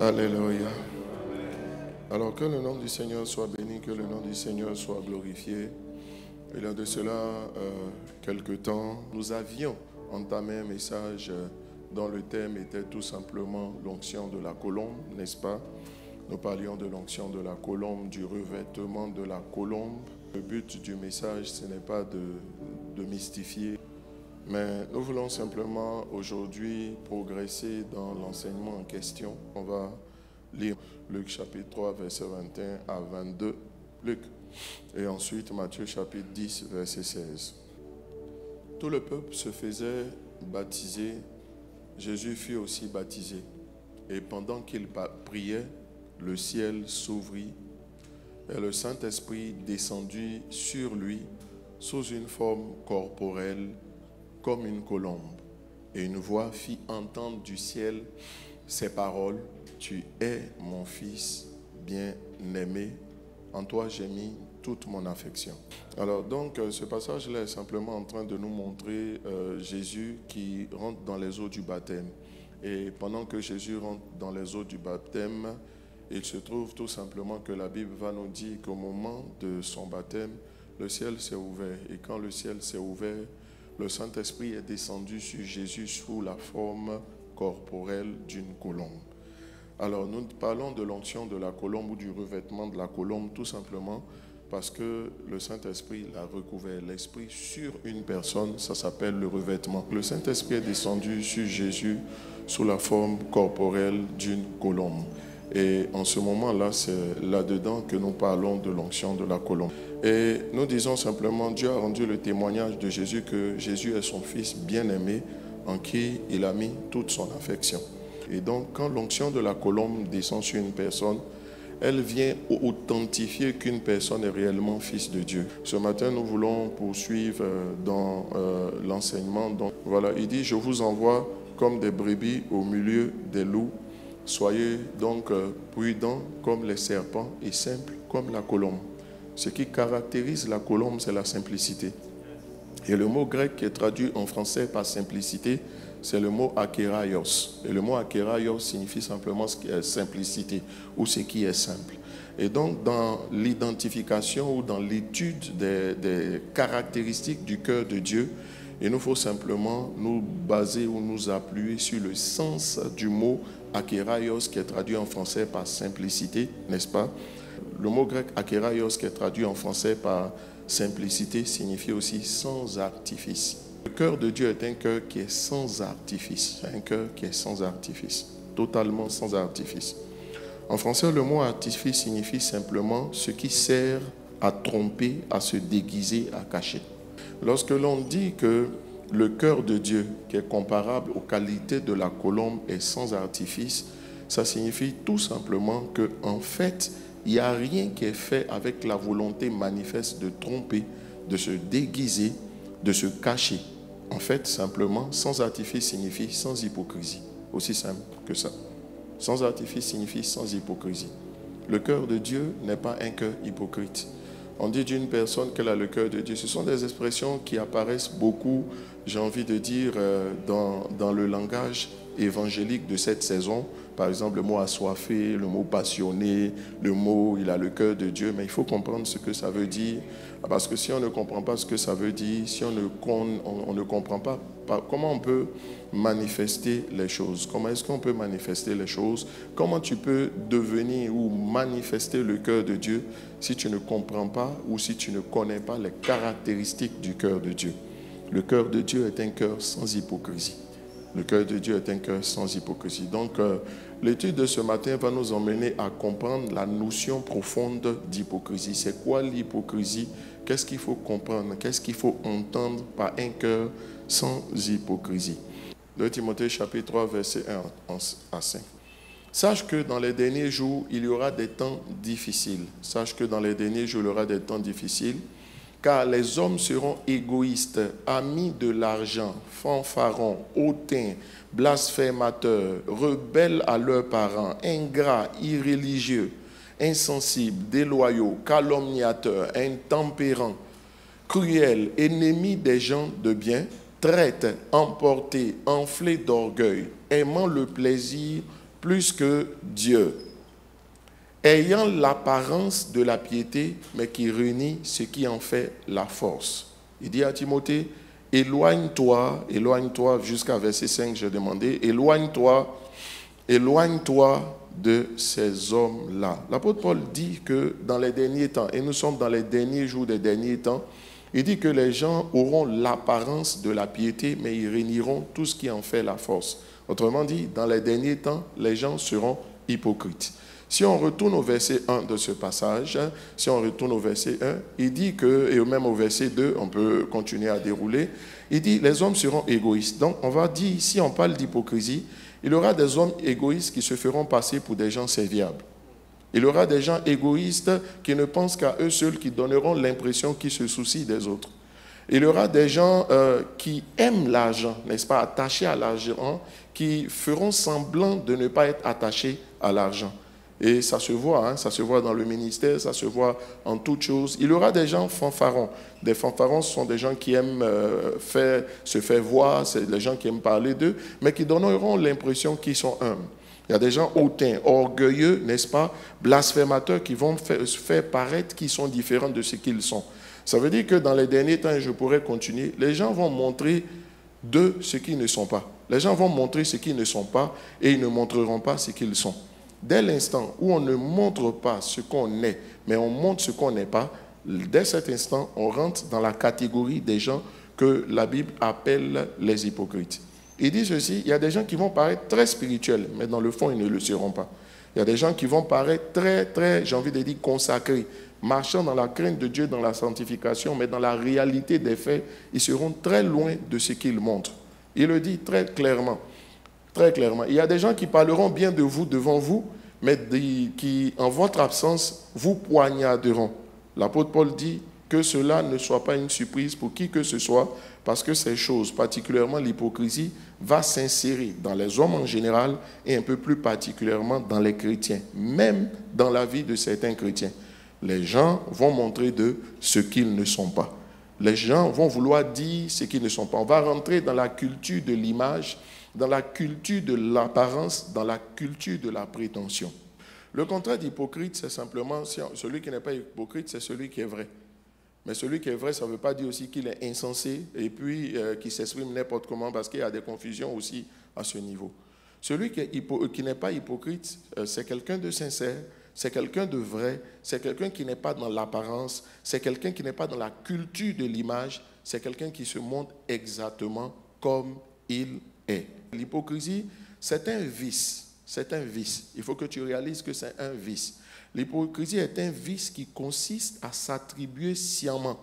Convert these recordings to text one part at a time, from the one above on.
Alléluia. Alors que le nom du Seigneur soit béni, que le nom du Seigneur soit glorifié. Il y a de cela quelque temps, nous avions entamé un message dont le thème était tout simplement l'onction de la colombe, n'est-ce pas? Nous parlions de l'onction de la colombe, du revêtement de la colombe. Le but du message, ce n'est pas de mystifier, mais nous voulons simplement aujourd'hui progresser dans l'enseignement en question. On va lire Luc chapitre 3, verset 21 à 22. Luc. Et ensuite Matthieu chapitre 10, verset 16. Tout le peuple se faisait baptiser. Jésus fut aussi baptisé. Et pendant qu'il priait, le ciel s'ouvrit et le Saint-Esprit descendit sur lui sous une forme corporelle comme une colombe. Et une voix fit entendre du ciel ces paroles: Tu es mon fils bien-aimé, en toi j'ai mis toute mon affection. Alors donc ce passage-là est simplement en train de nous montrer Jésus qui rentre dans les eaux du baptême. Et pendant que Jésus rentre dans les eaux du baptême, il se trouve tout simplement que la Bible va nous dire qu'au moment de son baptême, le ciel s'est ouvert. Et quand le ciel s'est ouvert, le Saint-Esprit est descendu sur Jésus sous la forme corporelle d'une colombe. Alors nous parlons de l'onction de la colombe ou du revêtement de la colombe tout simplement parce que le Saint-Esprit a recouvert l'Esprit sur une personne, ça s'appelle le revêtement. Le Saint-Esprit est descendu sur Jésus sous la forme corporelle d'une colombe. Et en ce moment-là, c'est là-dedans que nous parlons de l'onction de la colombe. Et nous disons simplement, Dieu a rendu le témoignage de Jésus que Jésus est son Fils bien-aimé en qui il a mis toute son affection. Et donc, quand l'onction de la colombe descend sur une personne, elle vient authentifier qu'une personne est réellement fils de Dieu. Ce matin, nous voulons poursuivre dans l'enseignement. Donc, voilà, il dit, je vous envoie comme des brebis au milieu des loups. Soyez donc prudents comme les serpents et simples comme la colombe. Ce qui caractérise la colombe, c'est la simplicité. Et le mot grec qui est traduit en français par simplicité, c'est le mot akéraios. Et le mot akéraios signifie simplement ce qui est simplicité ou ce qui est simple. Et donc, dans l'identification ou dans l'étude des caractéristiques du cœur de Dieu, il nous faut simplement nous baser ou nous appuyer sur le sens du mot akéraios qui est traduit en français par simplicité, n'est-ce pas? Le mot grec akéraios qui est traduit en français par simplicité signifie aussi sans artifice. Le cœur de Dieu est un cœur qui est sans artifice. Un cœur qui est sans artifice. Totalement sans artifice. En français, le mot artifice signifie simplement ce qui sert à tromper, à se déguiser, à cacher. Lorsque l'on dit que le cœur de Dieu, qui est comparable aux qualités de la colombe, est sans artifice, ça signifie tout simplement qu'en fait, il n'y a rien qui est fait avec la volonté manifeste de tromper, de se déguiser, de se cacher. En fait, simplement, sans artifice signifie sans hypocrisie. Aussi simple que ça. Sans artifice signifie sans hypocrisie. Le cœur de Dieu n'est pas un cœur hypocrite. On dit d'une personne qu'elle a le cœur de Dieu. Ce sont des expressions qui apparaissent beaucoup, j'ai envie de dire, dans le langage évangélique de cette saison. Par exemple, le mot assoiffé, le mot passionné, le mot il a le cœur de Dieu. Mais il faut comprendre ce que ça veut dire. Parce que si on ne comprend pas ce que ça veut dire, si on ne comprend pas comment on peut manifester les choses, comment est-ce qu'on peut manifester les choses, comment tu peux devenir ou manifester le cœur de Dieu si tu ne comprends pas ou si tu ne connais pas les caractéristiques du cœur de Dieu. Le cœur de Dieu est un cœur sans hypocrisie. Le cœur de Dieu est un cœur sans hypocrisie. Donc, l'étude de ce matin va nous emmener à comprendre la notion profonde d'hypocrisie. C'est quoi l'hypocrisie? Qu'est-ce qu'il faut comprendre? Qu'est-ce qu'il faut entendre par un cœur sans hypocrisie? 2 Timothée chapitre 3, verset 1 à 5. Sache que dans les derniers jours, il y aura des temps difficiles. Sache que dans les derniers jours, il y aura des temps difficiles. Car les hommes seront égoïstes, amis de l'argent, fanfarons, hautains, blasphémateurs, rebelles à leurs parents, ingrats, irréligieux, insensibles, déloyaux, calomniateurs, intempérants, cruels, ennemis des gens de bien, traites, emportés, enflés d'orgueil, aimant le plaisir plus que Dieu, ayant l'apparence de la piété, mais qui réunit ce qui en fait la force. Il dit à Timothée, éloigne-toi, jusqu'à verset 5, j'ai demandé, éloigne-toi de ces hommes-là. L'apôtre Paul dit que dans les derniers temps, et nous sommes dans les derniers jours des derniers temps, il dit que les gens auront l'apparence de la piété, mais ils réuniront tout ce qui en fait la force. Autrement dit, dans les derniers temps, les gens seront hypocrites. Si on retourne au verset 1 de ce passage, il dit que, et même au verset 2, on peut continuer à dérouler, il dit les hommes seront égoïstes. Donc on va dire, si on parle d'hypocrisie, il y aura des hommes égoïstes qui se feront passer pour des gens serviables. Il y aura des gens égoïstes qui ne pensent qu'à eux seuls, qui donneront l'impression qu'ils se soucient des autres. Il y aura des gens qui aiment l'argent, n'est-ce pas, attachés à l'argent, qui feront semblant de ne pas être attachés à l'argent. Et ça se voit, ça se voit dans le ministère, ça se voit en toutes choses. Il y aura des gens fanfarons. Des fanfarons, ce sont des gens qui aiment se faire voir, c'est des gens qui aiment parler d'eux, mais qui donneront l'impression qu'ils sont humbles. Il y a des gens hautains, orgueilleux, n'est-ce pas, blasphémateurs, qui vont faire paraître qu'ils sont différents de ce qu'ils sont. Ça veut dire que dans les derniers temps, et je pourrais continuer, les gens vont montrer de ce qu'ils ne sont pas. Les gens vont montrer ce qu'ils ne sont pas et ils ne montreront pas ce qu'ils sont. Dès l'instant où on ne montre pas ce qu'on est, mais on montre ce qu'on n'est pas, dès cet instant, on rentre dans la catégorie des gens que la Bible appelle les hypocrites. Il dit ceci, il y a des gens qui vont paraître très spirituels, mais dans le fond, ils ne le seront pas. Il y a des gens qui vont paraître très, j'ai envie de dire, consacrés, marchant dans la crainte de Dieu, dans la sanctification, mais dans la réalité des faits, ils seront très loin de ce qu'ils montrent. Il le dit très clairement. Très clairement. Il y a des gens qui parleront bien de vous devant vous, mais qui, en votre absence, vous poignarderont. L'apôtre Paul dit que cela ne soit pas une surprise pour qui que ce soit, parce que ces choses, particulièrement l'hypocrisie, va s'insérer dans les hommes en général et un peu plus particulièrement dans les chrétiens, même dans la vie de certains chrétiens. Les gens vont montrer de ce qu'ils ne sont pas. Les gens vont vouloir dire ce qu'ils ne sont pas. On va rentrer dans la culture de l'image, dans la culture de l'apparence, dans la culture de la prétention. Le contraire d'hypocrite, c'est simplement, celui qui n'est pas hypocrite, c'est celui qui est vrai. Mais celui qui est vrai, ça ne veut pas dire aussi qu'il est insensé et puis qu'il s'exprime n'importe comment, parce qu'il y a des confusions aussi à ce niveau. Celui qui n'est pas hypocrite, c'est quelqu'un de sincère, c'est quelqu'un de vrai, c'est quelqu'un qui n'est pas dans l'apparence, c'est quelqu'un qui n'est pas dans la culture de l'image, c'est quelqu'un qui se montre exactement comme il est. L'hypocrisie, c'est un vice. C'est un vice. Il faut que tu réalises que c'est un vice. L'hypocrisie est un vice qui consiste à s'attribuer sciemment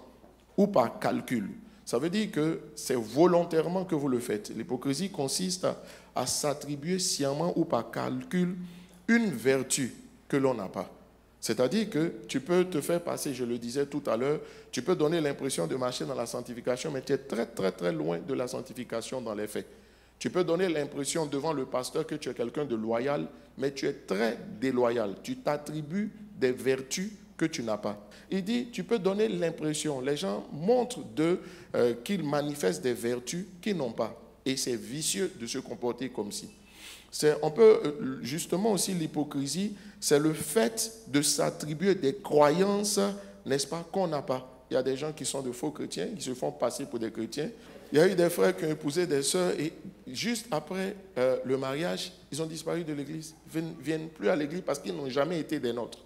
ou par calcul. Ça veut dire que c'est volontairement que vous le faites. L'hypocrisie consiste à s'attribuer sciemment ou par calcul une vertu que l'on n'a pas. C'est-à-dire que tu peux te faire passer, je le disais tout à l'heure, tu peux donner l'impression de marcher dans la sanctification, mais tu es très loin de la sanctification dans les faits. Tu peux donner l'impression devant le pasteur que tu es quelqu'un de loyal, mais tu es très déloyal. Tu t'attribues des vertus que tu n'as pas. Il dit, tu peux donner l'impression, les gens montrent qu'ils manifestent des vertus qu'ils n'ont pas. Et c'est vicieux de se comporter comme si. On peut justement aussi l'hypocrisie, c'est le fait de s'attribuer des croyances, n'est-ce pas, qu'on n'a pas. Il y a des gens qui sont de faux chrétiens, qui se font passer pour des chrétiens. Il y a eu des frères qui ont épousé des sœurs et juste après le mariage, ils ont disparu de l'église. Ils ne viennent plus à l'église parce qu'ils n'ont jamais été des nôtres.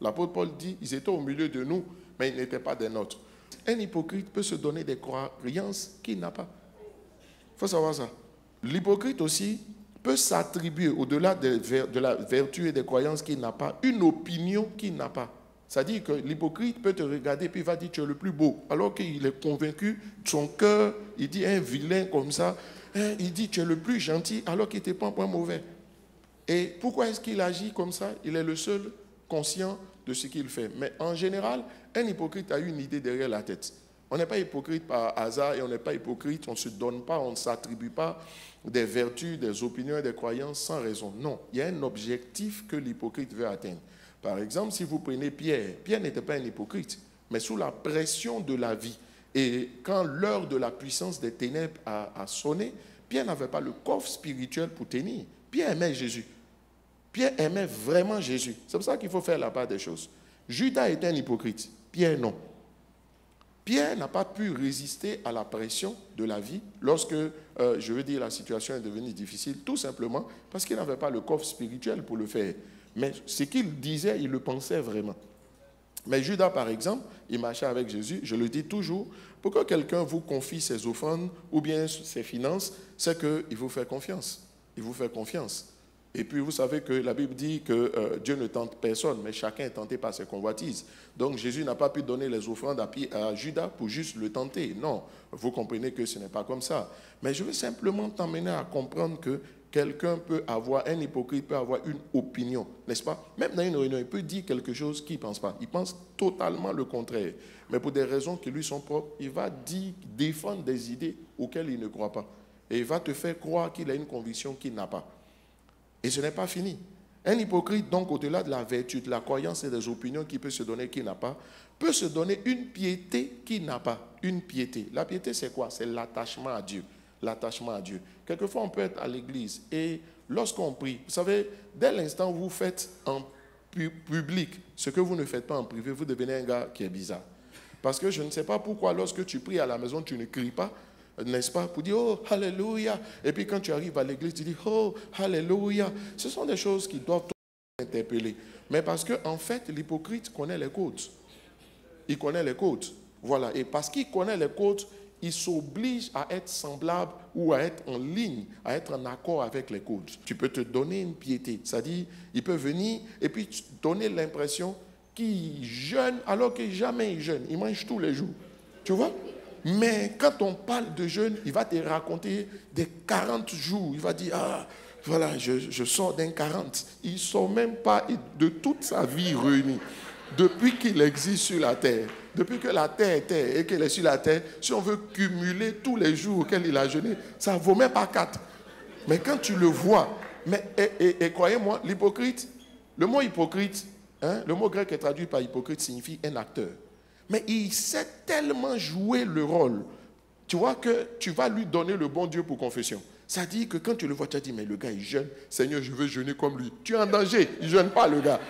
L'apôtre Paul dit, ils étaient au milieu de nous, mais ils n'étaient pas des nôtres. Un hypocrite peut se donner des croyances qu'il n'a pas. Il faut savoir ça. L'hypocrite aussi peut s'attribuer, au-delà de la vertu et des croyances qu'il n'a pas, une opinion qu'il n'a pas. C'est-à-dire que l'hypocrite peut te regarder et puis il va dire tu es le plus beau. Alors qu'il est convaincu, son cœur, il dit un vilain comme ça, il dit tu es le plus gentil alors qu'il n'était pas un point mauvais. Et pourquoi est-ce qu'il agit comme ça? Il est le seul conscient de ce qu'il fait. Mais en général, un hypocrite a une idée derrière la tête. On n'est pas hypocrite par hasard et on n'est pas hypocrite, on ne se donne pas, on ne s'attribue pas des vertus, des opinions et des croyances sans raison. Non, il y a un objectif que l'hypocrite veut atteindre. Par exemple, si vous prenez Pierre, Pierre n'était pas un hypocrite, mais sous la pression de la vie. Et quand l'heure de la puissance des ténèbres a sonné, Pierre n'avait pas le coffre spirituel pour tenir. Pierre aimait Jésus. Pierre aimait vraiment Jésus. C'est pour ça qu'il faut faire la part des choses. Judas était un hypocrite. Pierre, non. Pierre n'a pas pu résister à la pression de la vie lorsque, la situation est devenue difficile, tout simplement parce qu'il n'avait pas le coffre spirituel pour le faire. Mais ce qu'il disait, il le pensait vraiment. Mais Judas, par exemple, il marchait avec Jésus, je le dis toujours, pour que quelqu'un vous confie ses offrandes ou bien ses finances, c'est qu'il vous fait confiance. Il vous fait confiance. Et puis vous savez que la Bible dit que Dieu ne tente personne, mais chacun est tenté par ses convoitises. Donc Jésus n'a pas pu donner les offrandes à Judas pour juste le tenter. Non, vous comprenez que ce n'est pas comme ça. Mais je veux simplement t'emmener à comprendre que quelqu'un peut avoir, un hypocrite peut avoir une opinion, n'est-ce pas? Même dans une réunion, il peut dire quelque chose qu'il ne pense pas. Il pense totalement le contraire. Mais pour des raisons qui lui sont propres, il va défendre des idées auxquelles il ne croit pas. Et il va te faire croire qu'il a une conviction qu'il n'a pas. Et ce n'est pas fini. Un hypocrite, donc, au-delà de la vertu, de la croyance et des opinions qu'il peut se donner qu'il n'a pas, peut se donner une piété qu'il n'a pas. Une piété. La piété, c'est quoi? C'est l'attachement à Dieu. L'attachement à Dieu. Quelquefois, on peut être à l'église et lorsqu'on prie, vous savez, dès l'instant où vous faites en public ce que vous ne faites pas en privé, vous devenez un gars qui est bizarre. Parce que je ne sais pas pourquoi, lorsque tu pries à la maison, tu ne cries pas, n'est-ce pas, pour dire « Oh, Alléluia ». Et puis quand tu arrives à l'église, tu dis « Oh, Alléluia ». Ce sont des choses qui doivent t'interpeller. Mais parce qu'en fait, l'hypocrite connaît les codes. Il connaît les codes. Voilà. Et parce qu'il connaît les codes, il s'oblige à être semblable ou à être en ligne, à être en accord avec les codes. Tu peux te donner une piété. C'est-à-dire, il peut venir et puis te donner l'impression qu'il jeûne alors que jamais il jeûne. Il mange tous les jours. Tu vois? Mais quand on parle de jeûne, il va te raconter des 40 jours. Il va dire, ah, voilà, je sors d'un 40. Il ne sort même pas de toute sa vie réunie. Depuis qu'il existe sur la terre, depuis que la terre est terre et qu'il est sur la terre, si on veut cumuler tous les jours auxquels il a jeûné, ça ne vaut même pas 4. Mais quand tu le vois, et croyez-moi, l'hypocrite, le mot hypocrite, le mot grec qui est traduit par hypocrite signifie un acteur. Mais il sait tellement jouer le rôle, tu vois, que tu vas lui donner le bon Dieu pour confession. Ça dit que quand tu le vois, tu as dit, mais le gars, il jeûne. Seigneur, je veux jeûner comme lui. Tu es en danger, il ne jeûne pas, le gars.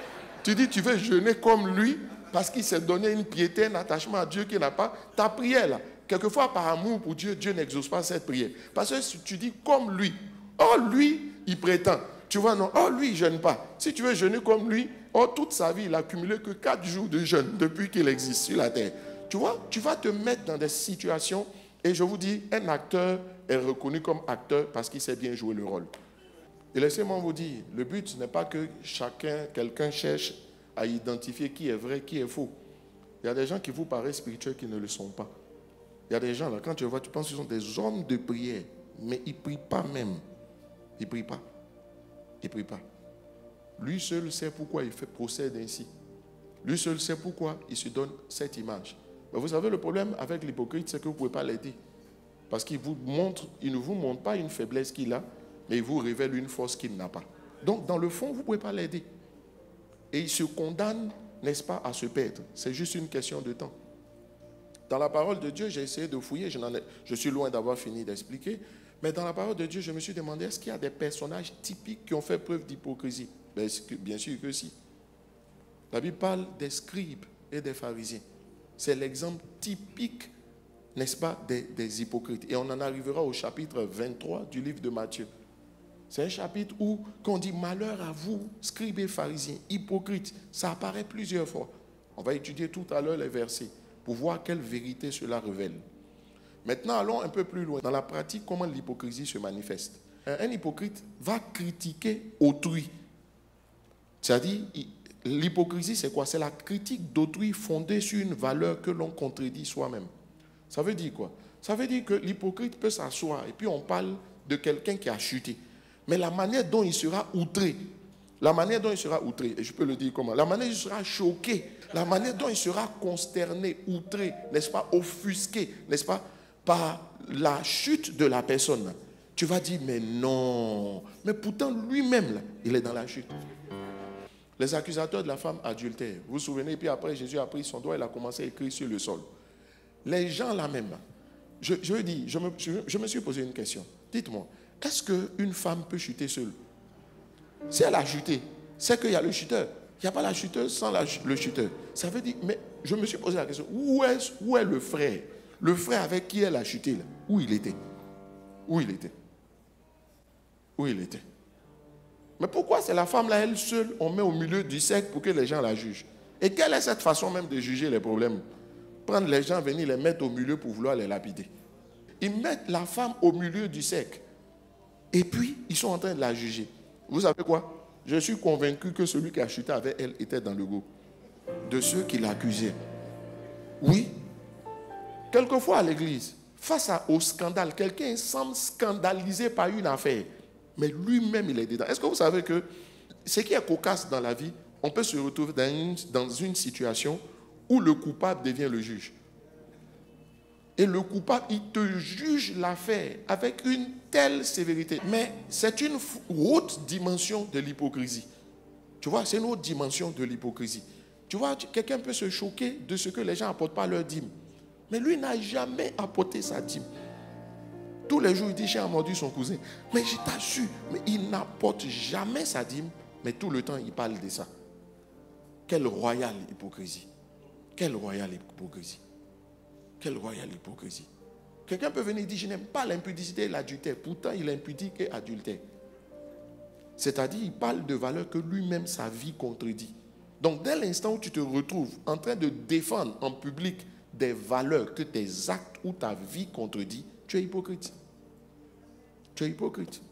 Tu dis, tu veux jeûner comme lui parce qu'il s'est donné une piété, un attachement à Dieu qu'il n'a pas. Ta prière, là, quelquefois, par amour pour Dieu, Dieu n'exauce pas cette prière. Parce que si tu dis comme lui, oh, lui, il prétend. Tu vois, non, oh, lui, il ne jeûne pas. Si tu veux jeûner comme lui, oh, toute sa vie, il n'a cumulé que 4 jours de jeûne depuis qu'il existe sur la terre. Tu vois, tu vas te mettre dans des situations, et je vous dis, un acteur est reconnu comme acteur parce qu'il sait bien jouer le rôle. Et laissez-moi vous dire, le but n'est pas que quelqu'un cherche à identifier qui est vrai, qui est faux. Il y a des gens qui vous paraissent spirituels qui ne le sont pas. Il y a des gens, là, quand tu les vois, tu penses qu'ils sont des hommes de prière, mais ils ne prient pas même. Ils ne prient pas. Ils ne prient pas. Lui seul sait pourquoi il procède ainsi. Lui seul sait pourquoi il se donne cette image. Mais vous savez, le problème avec l'hypocrite, c'est que vous ne pouvez pas l'aider. Parce qu'il ne vous montre pas une faiblesse qu'il a, mais il vous révèle une force qu'il n'a pas. Donc, dans le fond, vous ne pouvez pas l'aider. Et il se condamne, n'est-ce pas, à se perdre. C'est juste une question de temps. Dans la parole de Dieu, j'ai essayé de fouiller, je suis loin d'avoir fini d'expliquer, mais dans la parole de Dieu, je me suis demandé, est-ce qu'il y a des personnages typiques qui ont fait preuve d'hypocrisie? Bien sûr que si. La Bible parle des scribes et des pharisiens. C'est l'exemple typique, n'est-ce pas, des hypocrites. Et on en arrivera au chapitre 23 du livre de Matthieu. C'est un chapitre où, quand on dit malheur à vous, scribes et pharisiens, hypocrites, ça apparaît plusieurs fois. On va étudier tout à l'heure les versets pour voir quelle vérité cela révèle. Maintenant, allons un peu plus loin. Dans la pratique, comment l'hypocrisie se manifeste? Un hypocrite va critiquer autrui. C'est-à-dire, l'hypocrisie, c'est quoi? C'est la critique d'autrui fondée sur une valeur que l'on contredit soi-même. Ça veut dire quoi? Ça veut dire que l'hypocrite peut s'asseoir et puis on parle de quelqu'un qui a chuté. Mais la manière dont il sera outré, et je peux le dire comment, la manière dont il sera choqué, la manière dont il sera consterné, outré, n'est-ce pas, offusqué, n'est-ce pas, par la chute de la personne, tu vas dire, mais non, mais pourtant lui-même, là, il est dans la chute. Les accusateurs de la femme adultère, vous vous souvenez, puis après Jésus a pris son doigt, il a commencé à écrire sur le sol. Les gens là même, je me suis posé une question. Dites-moi, est-ce qu'une femme peut chuter seule? Si elle a chuté, c'est qu'il y a le chuteur. Il n'y a pas la chuteuse sans le chuteur. Ça veut dire, mais je me suis posé la question, où est le frère? Le frère avec qui elle a chuté, là, où il était? Où il était? Où il était? Mais pourquoi c'est la femme là, elle seule, on met au milieu du cercle pour que les gens la jugent? Et quelle est cette façon même de juger les problèmes? Prendre les gens, venir les mettre au milieu pour vouloir les lapider. Ils mettent la femme au milieu du cercle. Et puis, ils sont en train de la juger. Vous savez quoi? Je suis convaincu que celui qui a chuté avec elle était dans le groupe de ceux qui l'accusaient. Oui. Quelquefois à l'église, face au scandale, quelqu'un semble scandalisé par une affaire, mais lui-même il est dedans. Est-ce que vous savez que ce qui est cocasse dans la vie, on peut se retrouver dans une situation où le coupable devient le juge. Et le coupable, il te juge l'affaire avec une telle sévérité. Mais c'est une haute dimension de l'hypocrisie. Tu vois, c'est une autre dimension de l'hypocrisie. Tu vois, quelqu'un peut se choquer de ce que les gens n'apportent pas leur dîme. Mais lui n'a jamais apporté sa dîme. Tous les jours, il dit, j'ai mordu son cousin. Mais je t'assure, mais il n'apporte jamais sa dîme. Mais tout le temps, il parle de ça. Quelle royale hypocrisie. Quelle royale hypocrisie. Quelle royale hypocrisie. Quelqu'un peut venir et dire, je n'aime pas l'impudicité et l'adultère. Pourtant, il est impudique et adultère. C'est-à-dire, il parle de valeurs que lui-même, sa vie contredit. Donc, dès l'instant où tu te retrouves en train de défendre en public des valeurs que tes actes ou ta vie contredit, tu es hypocrite. Tu es hypocrite.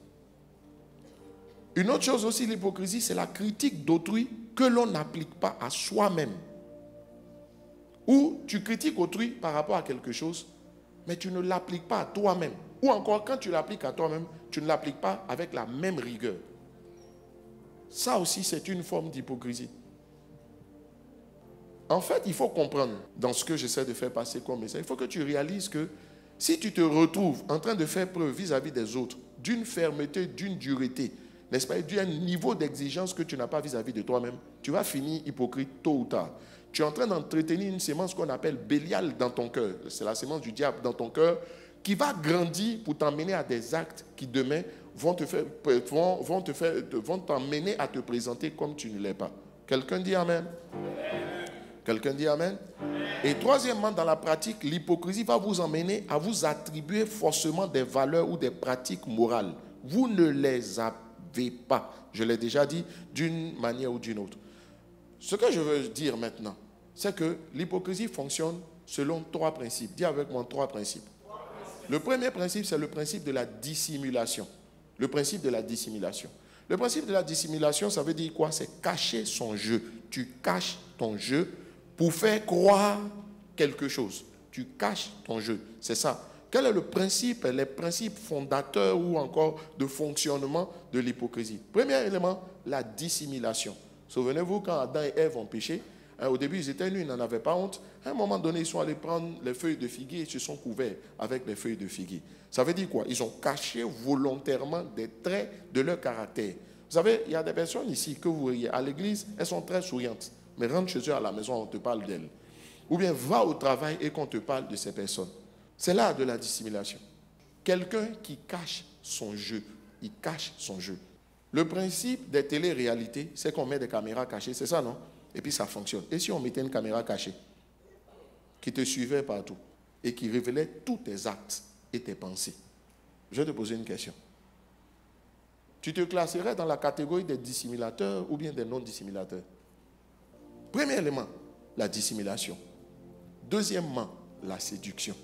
Une autre chose aussi, l'hypocrisie, c'est la critique d'autrui que l'on n'applique pas à soi-même. Ou tu critiques autrui par rapport à quelque chose, mais tu ne l'appliques pas à toi-même. Ou encore, quand tu l'appliques à toi-même, tu ne l'appliques pas avec la même rigueur. Ça aussi, c'est une forme d'hypocrisie. En fait, il faut comprendre, dans ce que j'essaie de faire passer comme message, il faut que tu réalises que si tu te retrouves en train de faire preuve vis-à-vis des autres, d'une fermeté, d'une dureté, n'est-ce pas, d'un niveau d'exigence que tu n'as pas vis-à-vis de toi-même, tu vas finir hypocrite tôt ou tard. Tu es en train d'entretenir une sémence qu'on appelle Bélial dans ton cœur. C'est la sémence du diable dans ton cœur qui va grandir pour t'emmener à des actes qui demain vont t'emmener à te présenter comme tu ne l'es pas. Quelqu'un dit Amen? Quelqu'un dit Amen? Et troisièmement, dans la pratique, l'hypocrisie va vous emmener à vous attribuer forcément des valeurs ou des pratiques morales. Vous ne les avez pas. Je l'ai déjà dit d'une manière ou d'une autre. Ce que je veux dire maintenant, c'est que l'hypocrisie fonctionne selon trois principes. Dis avec moi trois principes. Le premier principe, c'est le principe de la dissimulation. Le principe de la dissimulation. Le principe de la dissimulation, ça veut dire quoi? C'est cacher son jeu. Tu caches ton jeu pour faire croire quelque chose. Tu caches ton jeu. C'est ça. Quel est le principe, les principes fondateurs ou encore de fonctionnement de l'hypocrisie? Premier élément, la dissimulation. Souvenez-vous quand Adam et Ève ont péché, au début ils étaient nus, ils n'en avaient pas honte. À un moment donné, ils sont allés prendre les feuilles de figuier et se sont couverts avec les feuilles de figuier. Ça veut dire quoi? Ils ont caché volontairement des traits de leur caractère. Vous savez, il y a des personnes ici que vous voyez à l'église, elles sont très souriantes. Mais rentre chez eux à la maison, on te parle d'elles. Ou bien va au travail et qu'on te parle de ces personnes. C'est là de la dissimulation. Quelqu'un qui cache son jeu, il cache son jeu. Le principe des téléréalités, c'est qu'on met des caméras cachées, c'est ça, non? Et puis ça fonctionne. Et si on mettait une caméra cachée qui te suivait partout et qui révélait tous tes actes et tes pensées? Je vais te poser une question. Tu te classerais dans la catégorie des dissimulateurs ou bien des non-dissimulateurs? Premier élément, la dissimulation. Deuxièmement, la séduction.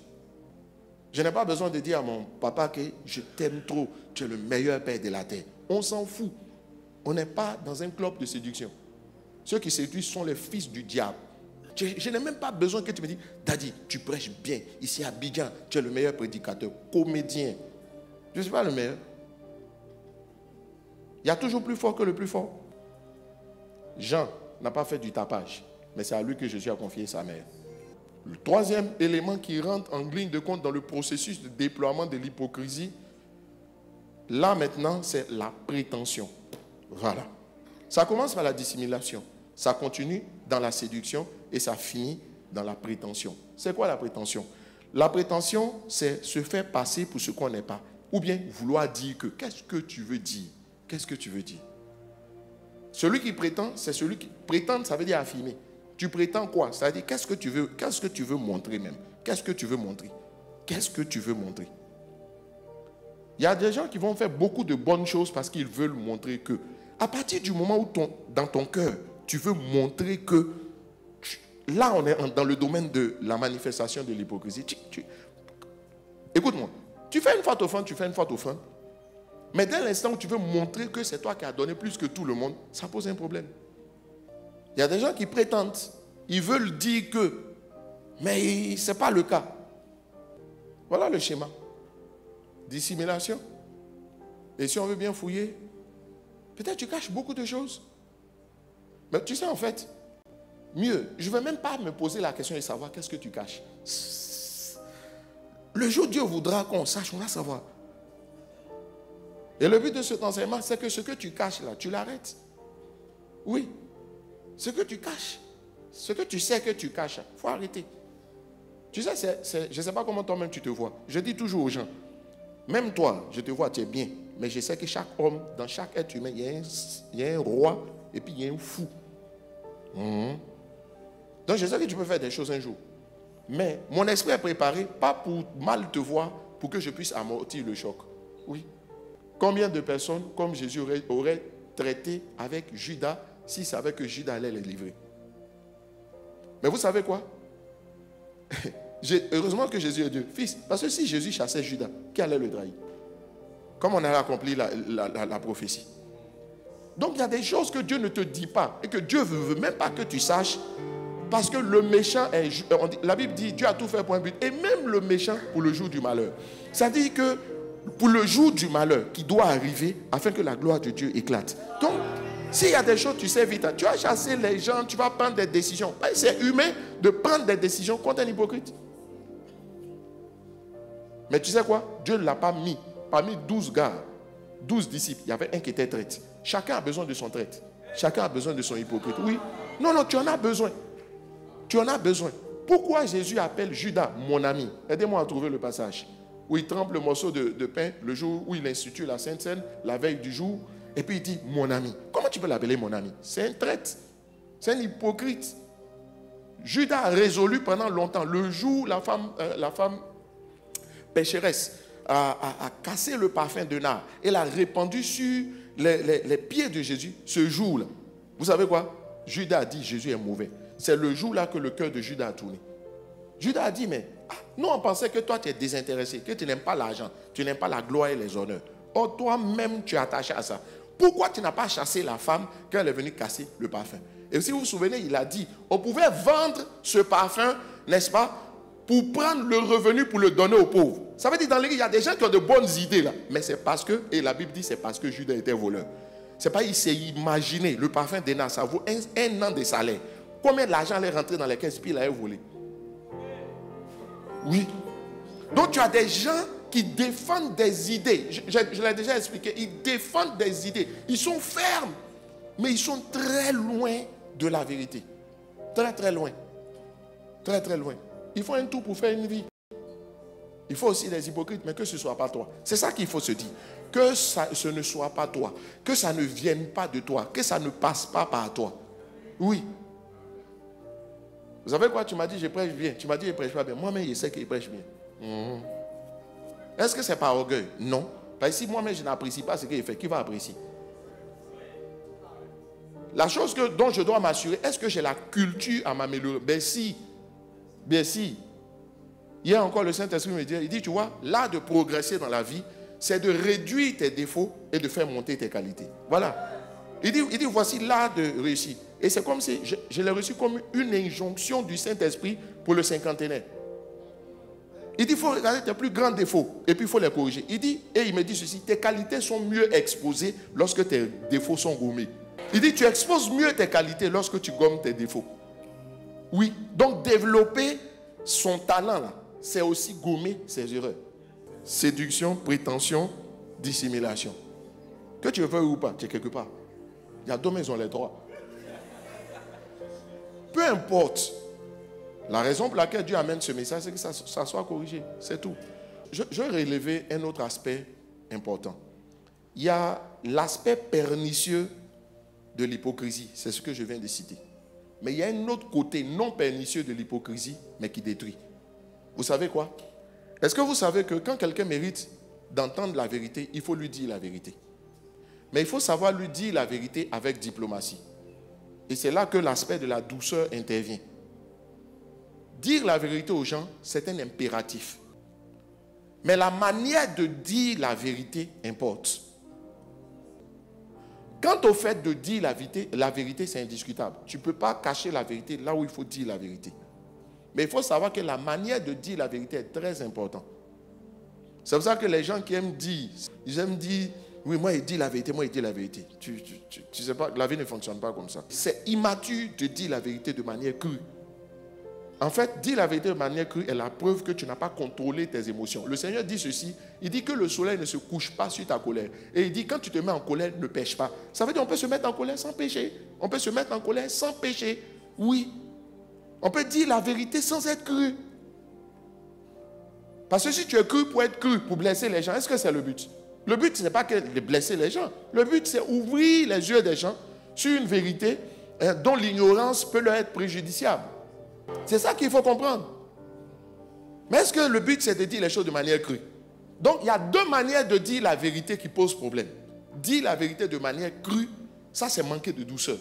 Je n'ai pas besoin de dire à mon papa que je t'aime trop, tu es le meilleur père de la terre. On s'en fout. On n'est pas dans un club de séduction. Ceux qui séduisent sont les fils du diable. Je n'ai même pas besoin que tu me dises, Daddy, tu prêches bien. Ici à Abidjan, tu es le meilleur prédicateur, comédien. Je ne suis pas le meilleur. Il y a toujours plus fort que le plus fort. Jean n'a pas fait du tapage, mais c'est à lui que Jésus a confié sa mère. Le troisième élément qui rentre en ligne de compte dans le processus de déploiement de l'hypocrisie, là maintenant, c'est la prétention. Voilà. Ça commence par la dissimulation, ça continue dans la séduction et ça finit dans la prétention. C'est quoi la prétention? La prétention, c'est se faire passer pour ce qu'on n'est pas. Ou bien vouloir dire que, qu'est-ce que tu veux dire? Qu'est-ce que tu veux dire? Celui qui prétend, c'est celui qui... Prétendre, ça veut dire affirmer. Tu prétends quoi? Ça veut dire qu'est-ce que tu veux montrer même? Qu'est-ce que tu veux montrer? Qu'est-ce que tu veux montrer? Il y a des gens qui vont faire beaucoup de bonnes choses parce qu'ils veulent montrer que. À partir du moment où dans ton cœur, tu veux montrer que. Là, on est dans le domaine de la manifestation de l'hypocrisie. Écoute-moi. Tu fais une faute offrande, tu fais une faute offrande. Mais dès l'instant où tu veux montrer que c'est toi qui as donné plus que tout le monde, ça pose un problème. Il y a des gens qui prétendent, ils veulent dire que, mais ce n'est pas le cas. Voilà le schéma. Dissimulation. Et si on veut bien fouiller, peut-être tu caches beaucoup de choses. Mais tu sais, en fait, mieux, je ne vais même pas me poser la question de savoir qu'est-ce que tu caches. Le jour où Dieu voudra qu'on sache, on va savoir. Et le but de cet enseignement, c'est que ce que tu caches là, tu l'arrêtes. Oui. Ce que tu caches, ce que tu sais que tu caches, il faut arrêter. Tu sais, je ne sais pas comment toi-même tu te vois. Je dis toujours aux gens, même toi, je te vois, tu es bien. Mais je sais que chaque homme, dans chaque être humain, il y a un roi et puis il y a un fou. Donc je sais que tu peux faire des choses un jour. Mais mon esprit est préparé, pas pour mal te voir, pour que je puisse amortir le choc. Oui. Combien de personnes, comme Jésus aurait traité avec Judas, s'il savait que Judas allait les livrer? Mais vous savez quoi? Heureusement que Jésus est Dieu. Fils, parce que si Jésus chassait Judas, qui allait le trahir? Comme on a accompli la prophétie. Donc il y a des choses que Dieu ne te dit pas et que Dieu ne veut même pas que tu saches, parce que le méchant la Bible dit Dieu a tout fait pour un but, et même le méchant pour le jour du malheur. Ça dit que pour le jour du malheur qui doit arriver afin que la gloire de Dieu éclate. Donc s'il y a des choses, tu sais vite, tu vas chasser les gens, tu vas prendre des décisions. C'est humain de prendre des décisions contre un hypocrite. Mais tu sais quoi? Dieu ne l'a pas mis. Parmi 12 gars, 12 disciples, il y avait un qui était traître. Chacun a besoin de son traître. Chacun a besoin de son hypocrite. Oui. Non, tu en as besoin. Tu en as besoin. Pourquoi Jésus appelle Judas mon ami? Aidez-moi à trouver le passage. Où il trempe le morceau de pain le jour où il institue la Sainte Seine, la veille du jour. Et puis il dit mon ami. Comment tu peux l'appeler mon ami? C'est un traître. C'est un hypocrite. Judas a résolu pendant longtemps. Le jour où la femme pécheresse a cassé le parfum de nard et l'a répandu sur les pieds de Jésus, ce jour-là. Vous savez quoi? Judas a dit Jésus est mauvais. C'est le jour-là que le cœur de Judas a tourné. Judas a dit, mais nous on pensait que toi tu es désintéressé, que tu n'aimes pas l'argent, tu n'aimes pas la gloire et les honneurs. Or toi-même tu es attaché à ça. Pourquoi tu n'as pas chassé la femme quand elle est venue casser le parfum? Et si vous vous souvenez, il a dit, on pouvait vendre ce parfum, n'est-ce pas, pour prendre le revenu pour le donner aux pauvres. Ça veut dire dans l'église, il y a des gens qui ont de bonnes idées là. Mais c'est parce que, et la Bible dit, c'est parce que Judas était voleur. C'est pas, il s'est imaginé, le parfum d'Éna, ça vaut un an de salaire. Combien d'argent allait rentrer dans les caisses, puis il allait voler? Oui. Donc tu as des gens qui défendent des idées. Je l'ai déjà expliqué. Ils défendent des idées. Ils sont fermes, mais ils sont très loin de la vérité. Très, très loin. Très, très loin. Il faut un tout pour faire une vie. Il faut aussi des hypocrites, mais que ce ne soit pas toi. C'est ça qu'il faut se dire. Que ce ne soit pas toi. Que ça ne vienne pas de toi. Que ça ne passe pas par toi. Oui. Vous savez quoi? Tu m'as dit je prêche bien. Tu m'as dit je ne prêche pas bien. Moi-même, je sais qu'il prêche bien. Est-ce que c'est par orgueil? Non. Parce que si moi-même, je n'apprécie pas ce qu'il fait, qui va apprécier? La chose dont je dois m'assurer, est-ce que j'ai la culture à m'améliorer? Ben si. Bien si. Hier encore, le Saint-Esprit me dit, il dit, tu vois, l'art de progresser dans la vie, c'est de réduire tes défauts et de faire monter tes qualités. Voilà. Il dit voici l'art de réussir. Et c'est comme si, je l'ai reçu comme une injonction du Saint-Esprit pour le cinquantenaire. Il dit, il faut regarder tes plus grands défauts et puis il faut les corriger. Il dit, et il me dit ceci, tes qualités sont mieux exposées lorsque tes défauts sont gommés. Il dit, tu exposes mieux tes qualités lorsque tu gommes tes défauts. Oui, donc développer son talent, là, c'est aussi gommer ses erreurs. Séduction, prétention, dissimulation. Que tu veux ou pas, tu es quelque part. Il y a deux maisons, les droits. Peu importe. La raison pour laquelle Dieu amène ce message, c'est que ça soit corrigé. C'est tout. Je vais relever un autre aspect important. Il y a l'aspect pernicieux de l'hypocrisie, c'est ce que je viens de citer. Mais il y a un autre côté non pernicieux de l'hypocrisie, mais qui détruit. Vous savez quoi? Est-ce que vous savez que quand quelqu'un mérite d'entendre la vérité, il faut lui dire la vérité? Mais il faut savoir lui dire la vérité avec diplomatie. Et c'est là que l'aspect de la douceur intervient. Dire la vérité aux gens, c'est un impératif. Mais la manière de dire la vérité importe. Quant au fait de dire la vérité, c'est indiscutable. Tu ne peux pas cacher la vérité là où il faut dire la vérité. Mais il faut savoir que la manière de dire la vérité est très importante. C'est pour ça que les gens qui aiment dire, ils aiment dire, oui, moi, il dit la vérité, moi, il dit la vérité. Tu sais pas, la vie ne fonctionne pas comme ça. C'est immature de dire la vérité de manière crue. En fait, dire la vérité de manière crue est la preuve que tu n'as pas contrôlé tes émotions. Le Seigneur dit ceci, il dit que le soleil ne se couche pas sur ta colère. Et il dit, quand tu te mets en colère, ne pêche pas. Ça veut dire qu'on peut se mettre en colère sans pécher. On peut se mettre en colère sans pécher. Oui. On peut dire la vérité sans être cru. Parce que si tu es cru pour être cru, pour blesser les gens, est-ce que c'est le but? Le but, ce n'est pas de blesser les gens. Le but, c'est ouvrir les yeux des gens sur une vérité dont l'ignorance peut leur être préjudiciable. C'est ça qu'il faut comprendre. Mais est-ce que le but, c'est de dire les choses de manière crue? Donc, il y a deux manières de dire la vérité qui posent problème. Dire la vérité de manière crue, ça, c'est manquer de douceur.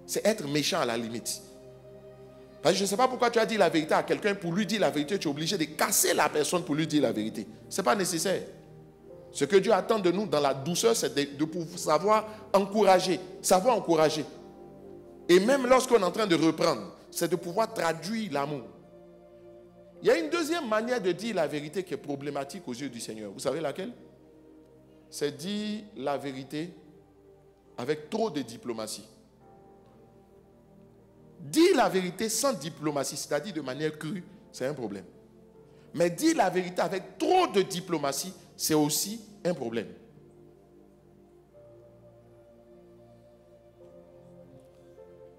C'est être méchant à la limite. Parce que je ne sais pas pourquoi tu as dit la vérité à quelqu'un. Pour lui dire la vérité, tu es obligé de casser la personne pour lui dire la vérité. Ce n'est pas nécessaire. Ce que Dieu attend de nous dans la douceur, c'est de pouvoir savoir encourager. Savoir encourager. Et même lorsqu'on est en train de reprendre, c'est de pouvoir traduire l'amour. Il y a une deuxième manière de dire la vérité qui est problématique aux yeux du Seigneur. Vous savez laquelle? C'est dire la vérité avec trop de diplomatie. Dire la vérité sans diplomatie, c'est-à-dire de manière crue, c'est un problème. Mais dire la vérité avec trop de diplomatie, c'est aussi un problème.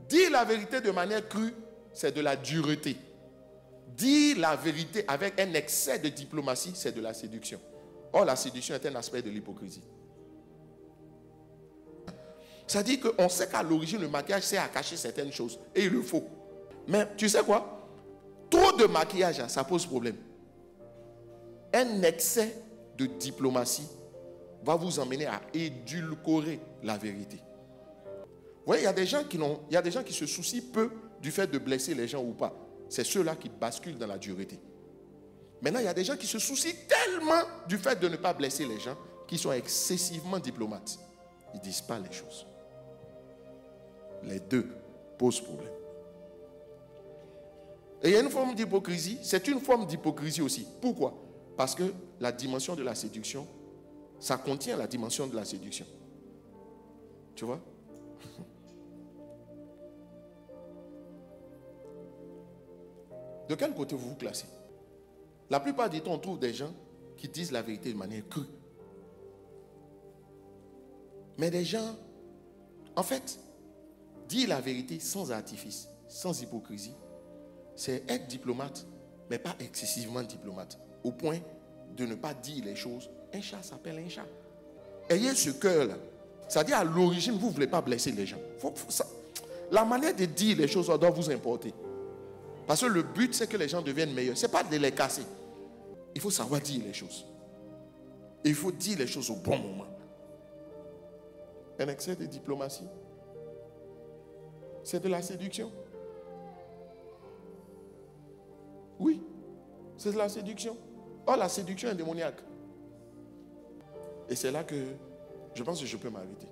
Dire la vérité de manière crue, c'est de la dureté. Dire la vérité avec un excès de diplomatie, c'est de la séduction. Or, la séduction est un aspect de l'hypocrisie. C'est-à-dire qu'on sait qu'à l'origine, le maquillage sert à cacher certaines choses. Et il le faut. Mais tu sais quoi? Trop de maquillage, ça pose problème. Un excès de diplomatie va vous emmener à édulcorer la vérité. Vous voyez, il y a des gens qui se soucient peu du fait de blesser les gens ou pas. C'est ceux-là qui basculent dans la dureté. Maintenant, il y a des gens qui se soucient tellement du fait de ne pas blesser les gens qu'ils sont excessivement diplomates. Ils ne disent pas les choses. Les deux posent problème. Et il y a une forme d'hypocrisie. C'est une forme d'hypocrisie aussi. Pourquoi? Parce que la dimension de la séduction, ça contient la dimension de la séduction. Tu vois? De quel côté vous vous classez? La plupart du temps, on trouve des gens qui disent la vérité de manière crue. Mais des gens, en fait, dire la vérité sans artifice, sans hypocrisie, c'est être diplomate, mais pas excessivement diplomate, au point de ne pas dire les choses. Un chat s'appelle un chat. Ayez ce cœur-là. C'est-à-dire, à l'origine, vous ne voulez pas blesser les gens. La manière de dire les choses doit vous importer. Parce que le but, c'est que les gens deviennent meilleurs. Ce n'est pas de les casser. Il faut savoir dire les choses. Et il faut dire les choses au bon moment. Un excès de diplomatie, c'est de la séduction. Oui, c'est de la séduction. Or, la séduction est démoniaque. Et c'est là que je pense que je peux m'arrêter.